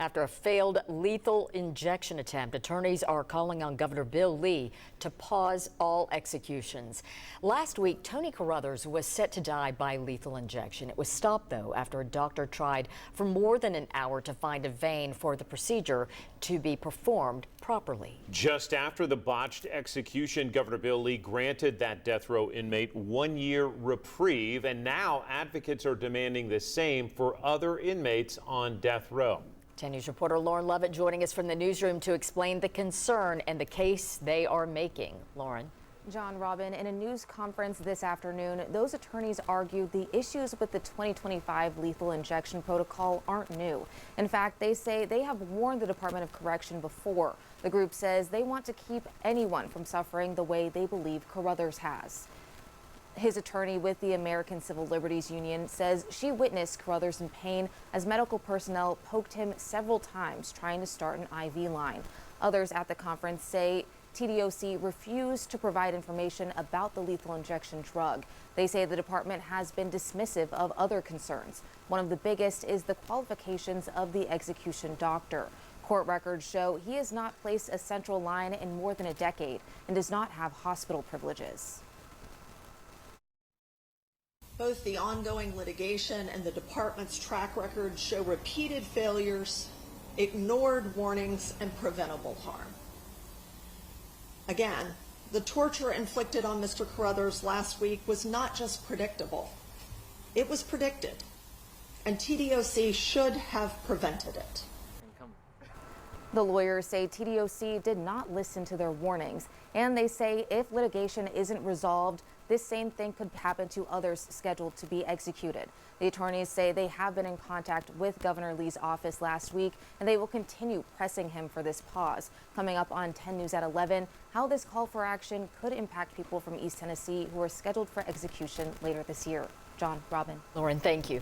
After a failed lethal injection attempt, attorneys are calling on Governor Bill Lee to pause all executions. Last week, Tony Carruthers was set to die by lethal injection. It was stopped, though, after a doctor tried for more than an hour to find a vein for the procedure to be performed properly. Just after the botched execution, Governor Bill Lee granted that death row inmate 1-year reprieve, and now advocates are demanding the same for other inmates on death row. 10 News reporter Lauren Lovett joining us from the newsroom to explain the concern and the case they are making. Lauren. John, Robin, in a news conference this afternoon, those attorneys argued the issues with the 2025 lethal injection protocol aren't new. In fact, they say they have warned the Department of Correction before. The group says they want to keep anyone from suffering the way they believe Carruthers has. His attorney with the American Civil Liberties Union says she witnessed Carruthers in pain as medical personnel poked him several times trying to start an IV line. Others at the conference say TDOC refused to provide information about the lethal injection drug. They say the department has been dismissive of other concerns. One of the biggest is the qualifications of the execution doctor. Court records show he has not placed a central line in more than a decade and does not have hospital privileges. Both the ongoing litigation and the department's track record show repeated failures, ignored warnings, and preventable harm. Again, the torture inflicted on Mr. Carruthers last week was not just predictable, it was predicted, and TDOC should have prevented it. The lawyers say TDOC did not listen to their warnings, and they say if litigation isn't resolved, this same thing could happen to others scheduled to be executed. The attorneys say they have been in contact with Governor Lee's office last week, and they will continue pressing him for this pause. Coming up on 10 News at 11, how this call for action could impact people from East Tennessee who are scheduled for execution later this year. John, Robin. Lauren, thank you.